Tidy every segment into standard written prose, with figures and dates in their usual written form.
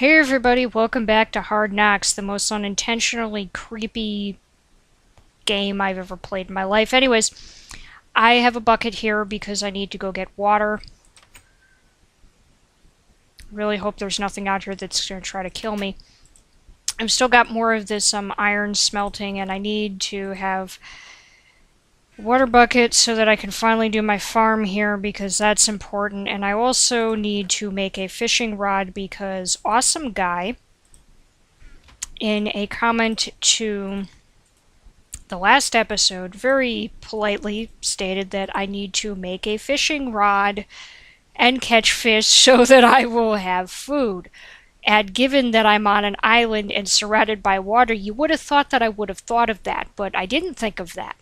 Hey everybody, welcome back to Hard Knocks, the most unintentionally creepy game I've ever played in my life. Anyways, I have a bucket here because I need to go get water. Really hope there's nothing out here that's going to try to kill me. I've still got more of this iron smelting, and I need to have a water bucket so that I can finally do my farm here because that's important. And I also need to make a fishing rod because Awesome Guy, in a comment to the last episode, very politely stated that I need to make a fishing rod and catch fish so that I will have food. And given that I'm on an island and surrounded by water, you would have thought that I would have thought of that, but I didn't think of that.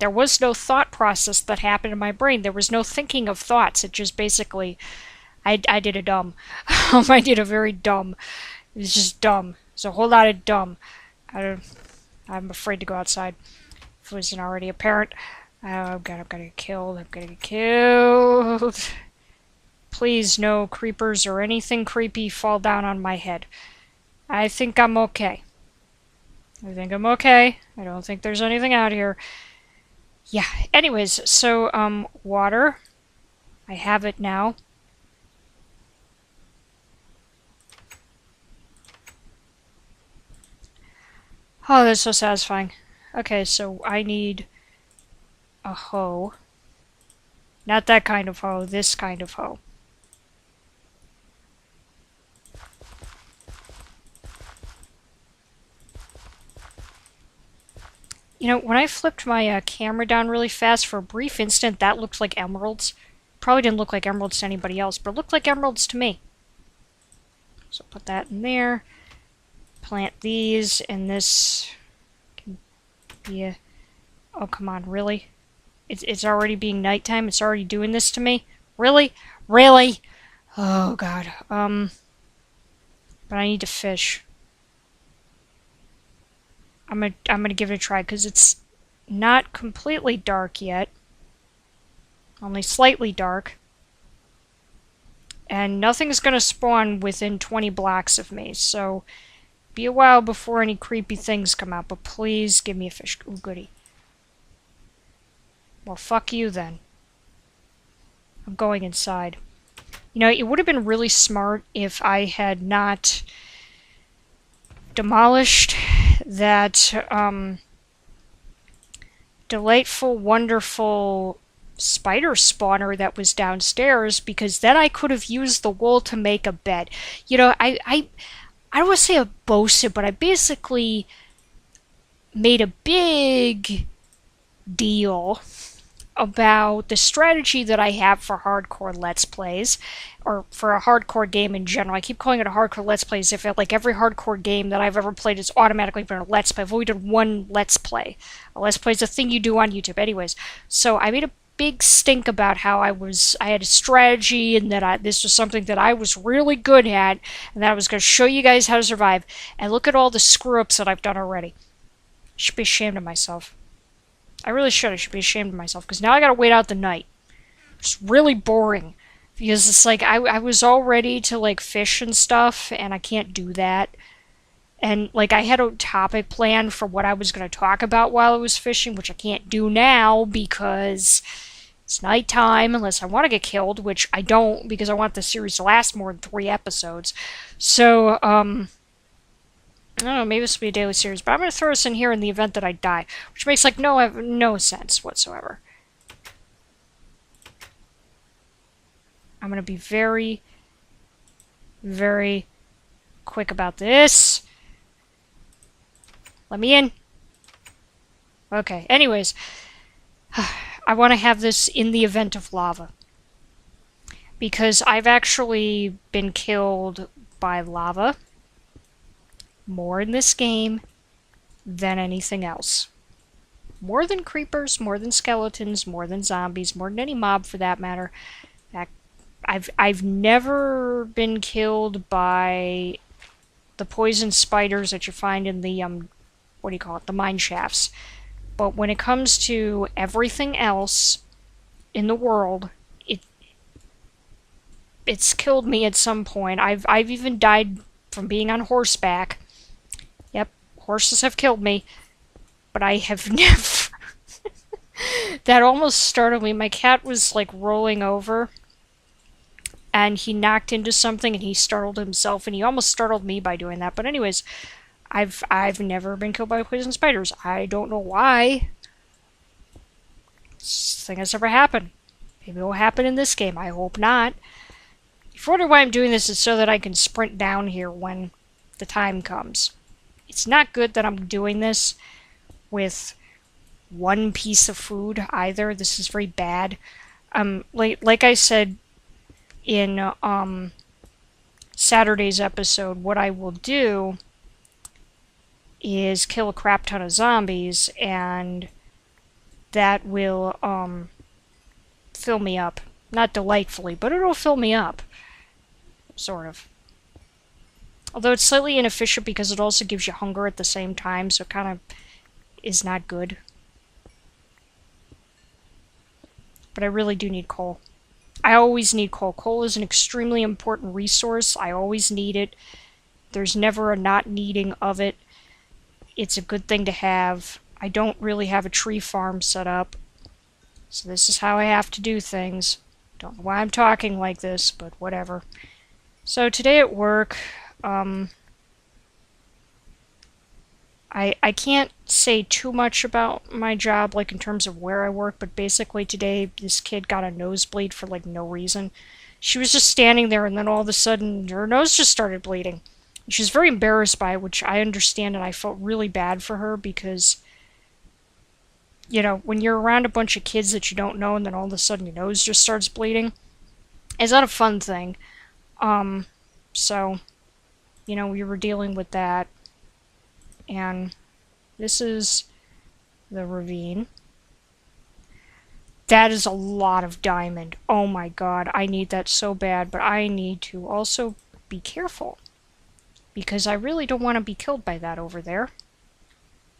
There was no thought process that happened in my brain. There was no thinking of thoughts. It just basically, I did a dumb. I did a very dumb. It was just dumb. It's a whole lot of dumb. I'm afraid to go outside. If it wasn't already apparent. Oh god, I'm gonna get killed. I'm gonna get killed. Please, no creepers or anything creepy fall down on my head. I think I'm okay. I think I'm okay. I don't think there's anything out here. Yeah, anyways, so, water. I have it now. Oh, that's so satisfying. Okay, so I need a hoe. Not that kind of hoe, this kind of hoe. You know, when I flipped my camera down really fast for a brief instant, that looked like emeralds. Probably didn't look like emeralds to anybody else, but it looked like emeralds to me. So put that in there. Plant these, and this can be a... Oh, come on, really? It's already being nighttime? It's already doing this to me? Really? Really? Oh, God. But I need to fish. I'm gonna give it a try, because it's not completely dark yet. Only slightly dark. And nothing's gonna spawn within 20 blocks of me, so be a while before any creepy things come out, but please give me a fish. Ooh, goody. Well, fuck you then. I'm going inside. You know, it would have been really smart if I had not demolished that delightful, wonderful spider spawner that was downstairs, because then I could have used the wool to make a bed. You know, I don't want to say a boasted, but I basically made a big deal about the strategy that I have for hardcore Let's Plays, or for a hardcore game in general. I keep calling it a hardcore Let's Play as if like every hardcore game that I've ever played has automatically been a Let's Play. I've only done one Let's Play. A Let's Play is a thing you do on YouTube. Anyways, so I made a big stink about how I had a strategy, and that this was something that I was really good at, and that I was going to show you guys how to survive. And look at all the screw-ups that I've done already. I should be ashamed of myself. I really should. I should be ashamed of myself, because now I gotta wait out the night. It's really boring, because it's like I was all ready to like fish and stuff, and I can't do that. And like I had a topic planned for what I was gonna talk about while I was fishing, which I can't do now because it's nighttime, unless I want to get killed, which I don't, because I want the series to last more than 3 episodes. So, I don't know, maybe this will be a daily series, but I'm going to throw this in here in the event that I die, which makes like no sense whatsoever. I'm going to be very, very quick about this. Let me in. Okay, anyways, I want to have this in the event of lava, because I've actually been killed by lava more in this game than anything else. More than creepers, more than skeletons, more than zombies, more than any mob for that matter. I've never been killed by the poison spiders that you find in the what do you call it? The mine shafts. But when it comes to everything else in the world, it's killed me at some point. I've even died from being on horseback. Yep, horses have killed me, but I have never. That almost startled me. My cat was like rolling over and he knocked into something and he startled himself and he almost startled me by doing that. But anyways, I've never been killed by poison spiders. I don't know why. This thing has never happened. Maybe it will happen in this game. I hope not. If you wonder why I'm doing this, it's so that I can sprint down here when the time comes. It's not good that I'm doing this with one piece of food either. This is very bad. Like I said in Saturday's episode, what I will do is kill a crap ton of zombies, and that will fill me up. Not delightfully, but it'll fill me up. Sort of. Although it's slightly inefficient because it also gives you hunger at the same time, so it kind of is not good. But I really do need coal. I always need coal. Coal is an extremely important resource. I always need it. There's never a not needing of it. It's a good thing to have. I don't really have a tree farm set up, so this is how I have to do things. Don't know why I'm talking like this, but whatever. So today at work, I can't say too much about my job, like in terms of where I work, but basically today this kid got a nosebleed for like no reason. She was just standing there and then all of a sudden her nose just started bleeding. She was very embarrassed by it, which I understand, and I felt really bad for her because, you know, when you're around a bunch of kids that you don't know and then all of a sudden your nose just starts bleeding, it's not a fun thing. So, you know, we were dealing with that. And this is the ravine. That is a lot of diamond. Oh my god, I need that so bad, but I need to also be careful. Because I really don't want to be killed by that over there.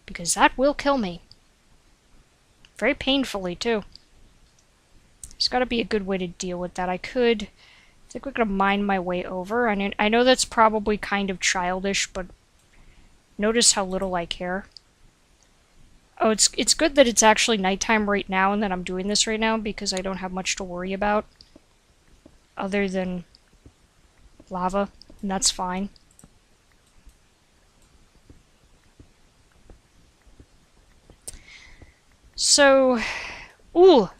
Because that will kill me. Very painfully, too. There's got to be a good way to deal with that. I think we're going to mine my way over. I know that's probably kind of childish, but notice how little I care. Oh, it's good that it's actually nighttime right now and that I'm doing this right now because I don't have much to worry about. Other than lava, and that's fine. So, ooh,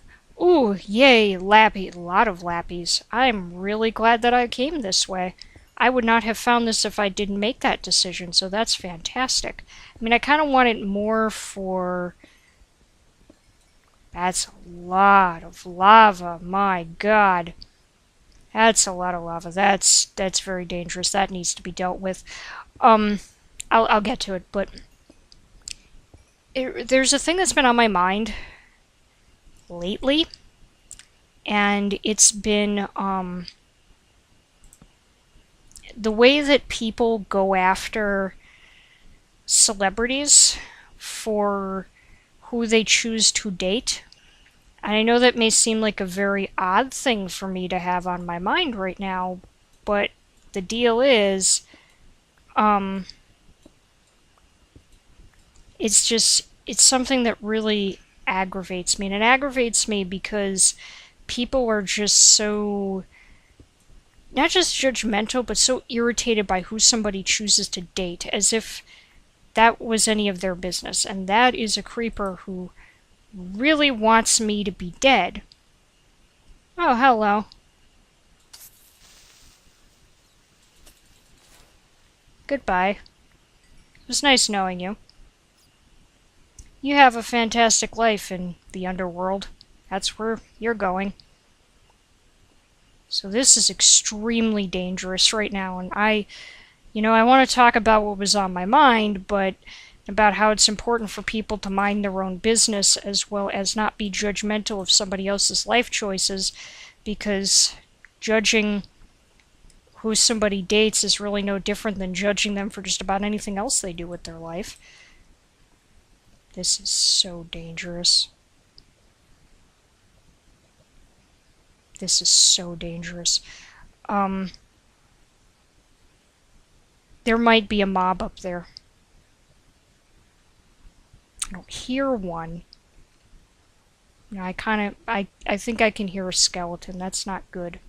yay, lappy, a lot of lappies. I'm really glad that I came this way. I would not have found this if I didn't make that decision, so that's fantastic. I mean, I kind of want it more for... That's a lot of lava, my god. That's a lot of lava. That's very dangerous. That needs to be dealt with. I'll get to it, but... There's a thing that's been on my mind lately, and it's been the way that people go after celebrities for who they choose to date. And I know that may seem like a very odd thing for me to have on my mind right now, but the deal is, it's something that really aggravates me. And it aggravates me because people are just so, not just judgmental, but so irritated by who somebody chooses to date, as if that was any of their business. And that is a creeper who really wants me to be dead. Oh, hello. Goodbye. It was nice knowing you. You have a fantastic life in the underworld. That's where you're going. So this is extremely dangerous right now, and I want to talk about what was on my mind, but about how it's important for people to mind their own business as well as not be judgmental of somebody else's life choices, because judging who somebody dates is really no different than judging them for just about anything else they do with their life. This is so dangerous. This is so dangerous. Um, there might be a mob up there. I don't hear one. No, I think I can hear a skeleton. That's not good.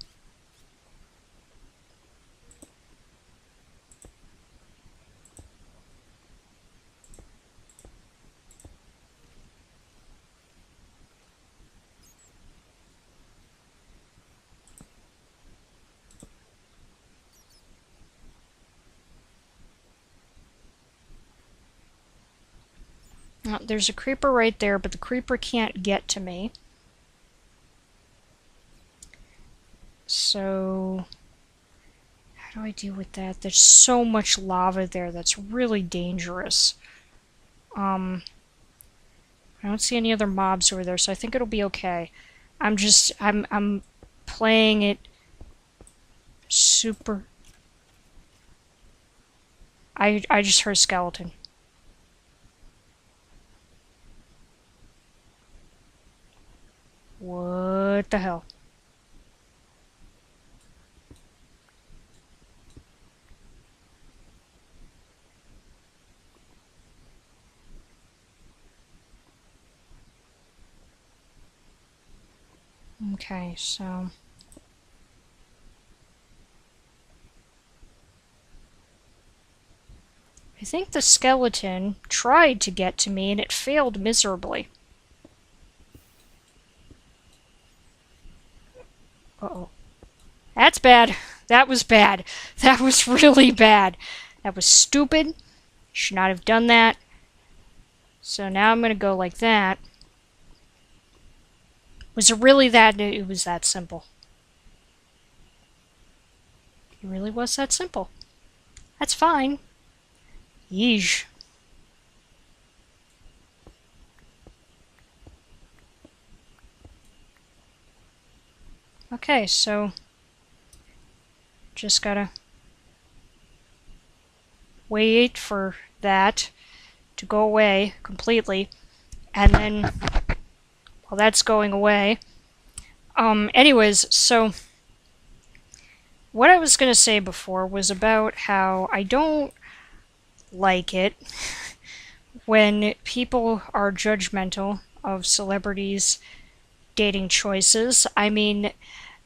There's a creeper right there, but the creeper can't get to me. So, how do I deal with that? There's so much lava there that's really dangerous. I don't see any other mobs over there, so I think it'll be okay. I'm playing it super. I just heard a skeleton. What the hell? Okay, so I think the skeleton tried to get to me and it failed miserably. Uh-oh. That's bad. That was bad. That was really bad. That was stupid. Should not have done that. So now I'm going to go like that. Was it really that? It was that simple. It really was that simple. That's fine. Yeesh. Okay, so just gotta wait for that to go away completely, and then while that's going away, anyways, so what I was gonna say before was about how I don't like it when people are judgmental of celebrities' dating choices. I mean,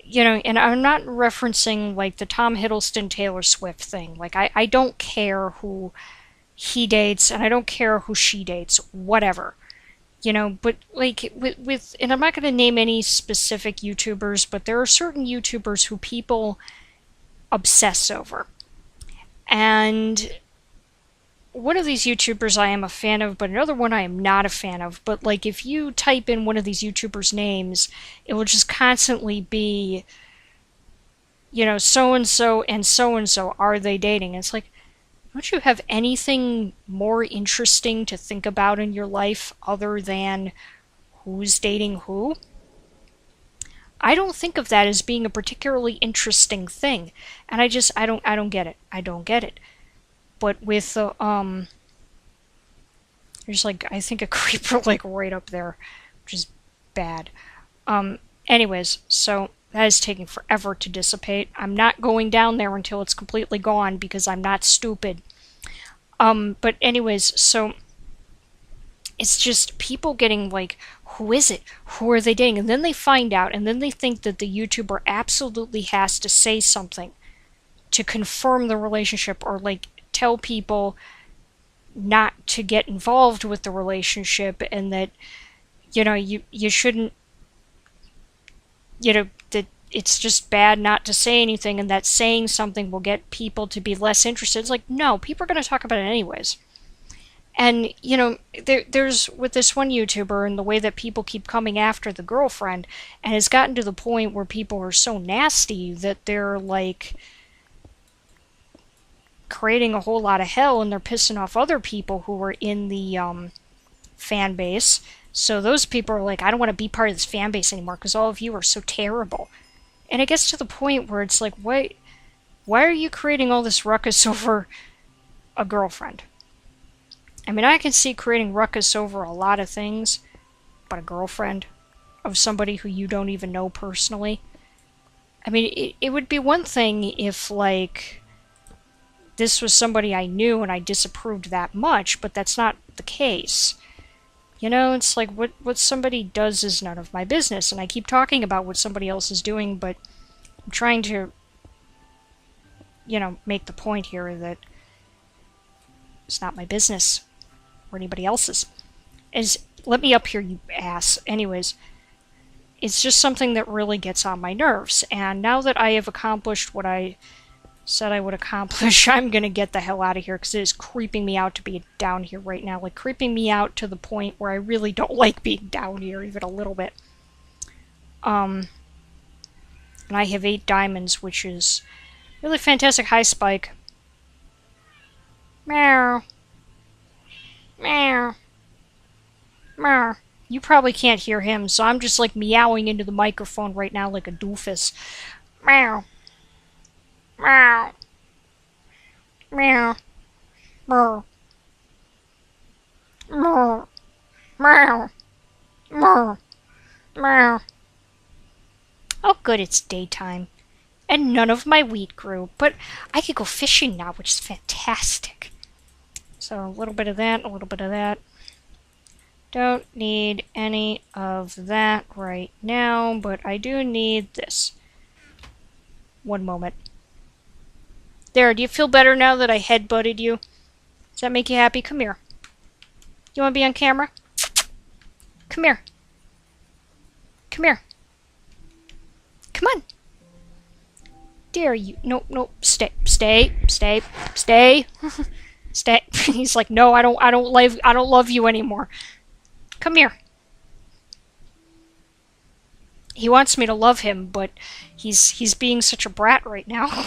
you know, and I'm not referencing like the Tom Hiddleston Taylor Swift thing. Like, I don't care who he dates and I don't care who she dates, whatever. You know, but like with and I'm not going to name any specific YouTubers, but there are certain YouTubers who people obsess over. And one of these YouTubers I am a fan of, but another one I am not a fan of. But like if you type in one of these YouTubers' names, it will just constantly be, you know, so and so, are they dating? And it's like, don't you have anything more interesting to think about in your life other than who's dating who? I don't think of that as being a particularly interesting thing. And I don't get it. I don't get it. But with the there's like I think a creeper like right up there, which is bad. Anyways, so that is taking forever to dissipate. I'm not going down there until it's completely gone because I'm not stupid. But anyways, so it's just people getting like, who is it? Who are they dating? And then they find out, and then they think that the YouTuber absolutely has to say something to confirm the relationship or like tell people not to get involved with the relationship and that, you know, you shouldn't, you know, that it's just bad not to say anything and that saying something will get people to be less interested. It's like, no, people are going to talk about it anyways. And, you know, there's with this one YouTuber and the way that people keep coming after the girlfriend, and it's gotten to the point where people are so nasty that they're like creating a whole lot of hell and they're pissing off other people who are in the fan base. So those people are like, I don't want to be part of this fan base anymore because all of you are so terrible. And it gets to the point where it's like, why are you creating all this ruckus over a girlfriend? I mean, I can see creating ruckus over a lot of things, but a girlfriend of somebody who you don't even know personally, I mean, it would be one thing if, like, this was somebody I knew and I disapproved that much, but that's not the case. You know, it's like what somebody does is none of my business, and I keep talking about what somebody else is doing, but I'm trying to, you know, make the point here that it's not my business or anybody else's. Let me up here, you ass. Anyways, it's just something that really gets on my nerves, and now that I have accomplished what I said I would accomplish, I'm gonna get the hell out of here because it is creeping me out to be down here right now. Like, creeping me out to the point where I really don't like being down here even a little bit. And I have 8 diamonds, which is really fantastic. Hi, Spike. Meow. Meow. Meow. You probably can't hear him, so I'm just like meowing into the microphone right now like a doofus. Meow. Meow. Meow. Meow. Meow. Meow. Meow. Meow. Oh good, it's daytime. And none of my wheat grew, but I could go fishing now, which is fantastic. So a little bit of that, a little bit of that. Don't need any of that right now, but I do need this. One moment. There, do you feel better now that I headbutted you? Does that make you happy? Come here. You want to be on camera? Come here. Come here. Come on. Dare you. No, no, stay, stay, stay, stay. Stay. He's like, no, I don't love you anymore. Come here. He wants me to love him, but he's being such a brat right now.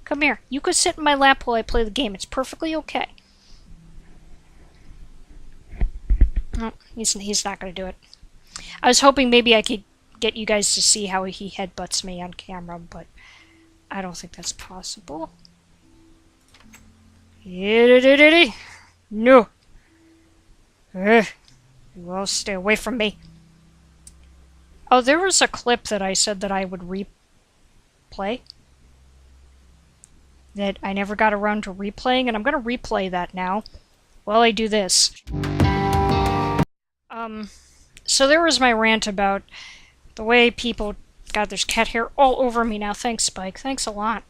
Come here. You could sit in my lap while I play the game. It's perfectly okay. No, he's not going to do it. I was hoping maybe I could get you guys to see how he headbutts me on camera, but I don't think that's possible. No. You all stay away from me. Oh, there was a clip that I said that I would replay. That I never got around to replaying, and I'm going to replay that now while I do this. So there was my rant about the way people... God, there's cat hair all over me now. Thanks, Spike. Thanks a lot.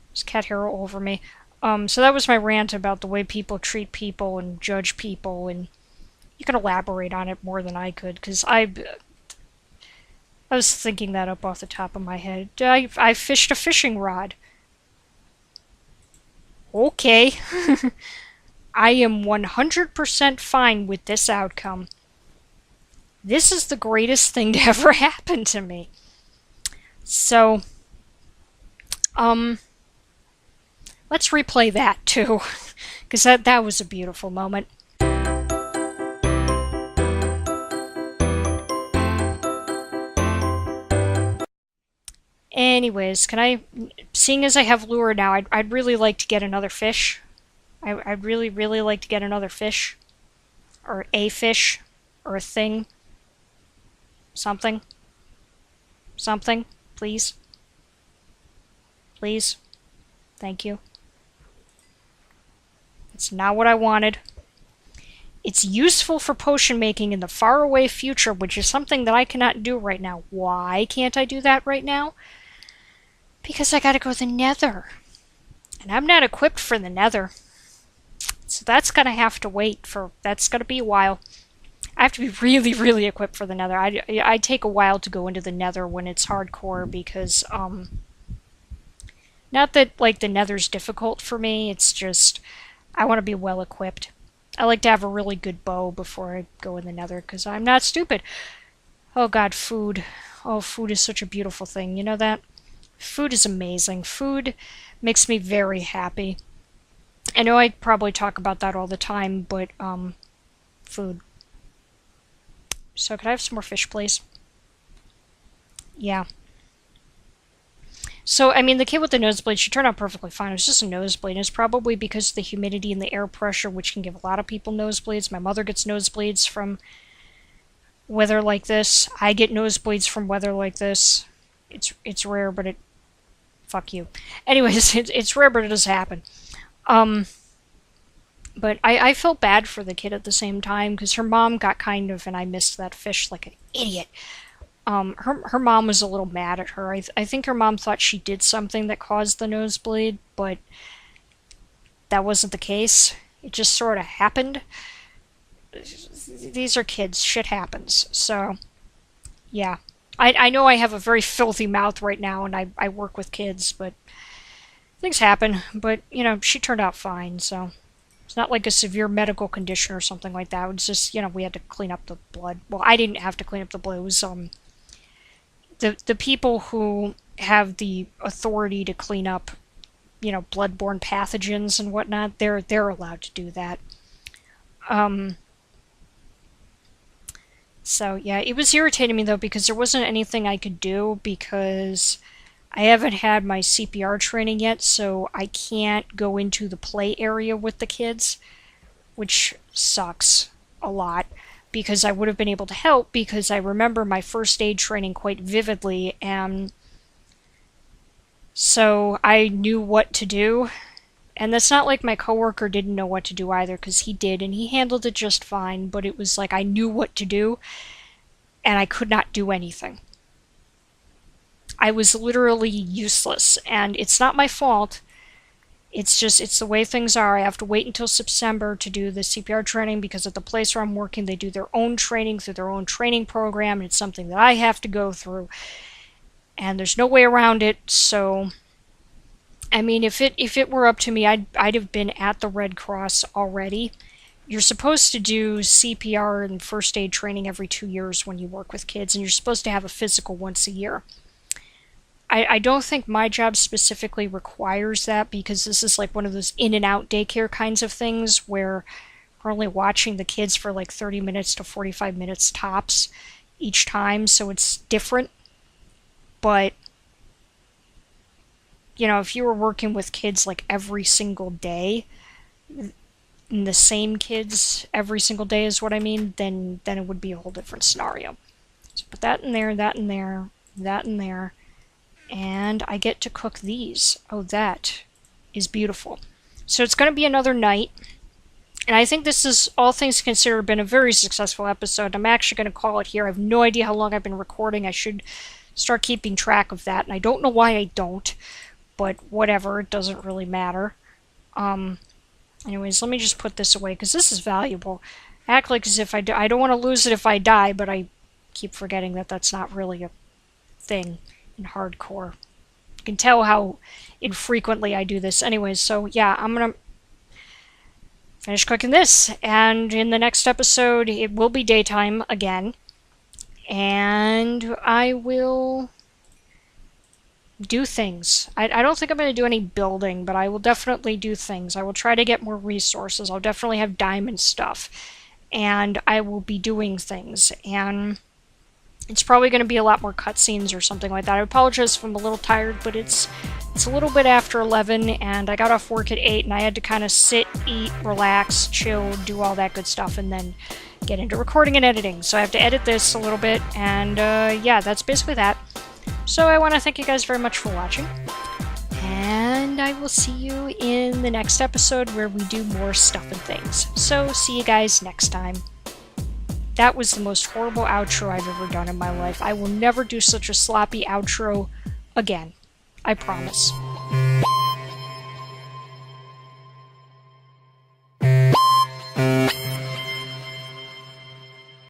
There's cat hair all over me. So that was my rant about the way people treat people and judge people, and you can elaborate on it more than I could, because I was thinking that up off the top of my head. I fished a fishing rod. Okay. I am 100% fine with this outcome. This is the greatest thing to ever happen to me. So, let's replay that too, because that was a beautiful moment. Anyways, seeing as I have lure now, I'd really like to get another fish. I'd really like to get another fish. Or a fish. Or a thing. Something. Something. Please. Please. Thank you. It's not what I wanted. It's useful for potion making in the faraway future, which is something that I cannot do right now. Why can't I do that right now? Because I gotta go to the Nether. And I'm not equipped for the Nether. So that's gonna have to wait for... That's gonna be a while. I have to be really equipped for the Nether. I take a while to go into the Nether when it's hardcore because, not that, like, the Nether's difficult for me, it's just... I want to be well equipped. I like to have a really good bow before I go in the Nether, because I'm not stupid. Oh god, food. Oh, food is such a beautiful thing, you know that? Food is amazing. Food makes me very happy. I know I probably talk about that all the time, but, food. So, could I have some more fish, please? Yeah. So, I mean, the kid with the nosebleed, she turned out perfectly fine. It was just a nosebleed. It's probably because of the humidity and the air pressure, which can give a lot of people nosebleeds. My mother gets nosebleeds from weather like this. I get nosebleeds from weather like this. It's rare, but it fuck you. Anyways, it's rare, but it does happen. Um, but I felt bad for the kid at the same time because her mom got kind of, and I missed that fish like an idiot. Her mom was a little mad at her. I think her mom thought she did something that caused the nosebleed, but that wasn't the case. It just sort of happened. These are kids. Shit happens. So, yeah. I know I have a very filthy mouth right now, and I work with kids, but things happen. But, she turned out fine, so it's not like a severe medical condition or something like that. It was just, we had to clean up the blood. Well, I didn't have to clean up the blood. It was, the people who have the authority to clean up, bloodborne pathogens and whatnot, they're allowed to do that. So yeah, it was irritating me though because there wasn't anything I could do because I haven't had my CPR training yet, so I can't go into the play area with the kids, which sucks a lot because I would have been able to help because I remember my first aid training quite vividly, and so I knew what to do. And that's not like my coworker didn't know what to do either, because he did, and he handled it just fine, but it was like I knew what to do, and I could not do anything. I was literally useless, and it's not my fault. It's the way things are. I have to wait until September to do the CPR training because at the place where I'm working, they do their own training through their own training program, and it's something that I have to go through. And there's no way around it, so I mean, if it were up to me, I'd have been at the Red Cross already. You're supposed to do CPR and first aid training every 2 years when you work with kids, and you're supposed to have a physical once a year. I don't think my job specifically requires that because this is like one of those in and out daycare kinds of things where we're only watching the kids for like 30 minutes to 45 minutes tops each time, so it's different. But if you were working with kids like every single day, and the same kids every single day is what I mean, then it would be a whole different scenario. So put that in there, that in there, that in there, and I get to cook these. Oh, that is beautiful. So it's going to be another night, and I think this is, all things considered, been a very successful episode. I'm actually going to call it here. I have no idea how long I've been recording. I should start keeping track of that, and I don't know why I don't. But whatever, it doesn't really matter. Anyways, let me just put this away because this is valuable. I act like as if I don't want to lose it if I die, but I keep forgetting that that's not really a thing in hardcore. You can tell how infrequently I do this. Anyways, so yeah, I'm gonna finish cooking this, and in the next episode, it will be daytime again, and I will do things. I don't think I'm going to do any building, but I will definitely do things. I will try to get more resources. I'll definitely have diamond stuff. And I will be doing things. And it's probably going to be a lot more cutscenes or something like that. I apologize if I'm a little tired, but it's a little bit after 11, and I got off work at 8, and I had to kind of sit, eat, relax, chill, do all that good stuff, and then get into recording and editing. So I have to edit this a little bit, and yeah, that's basically that. So I want to thank you guys very much for watching, and I will see you in the next episode where we do more stuff and things. So see you guys next time. That was the most horrible outro I've ever done in my life. I will never do such a sloppy outro again. I promise.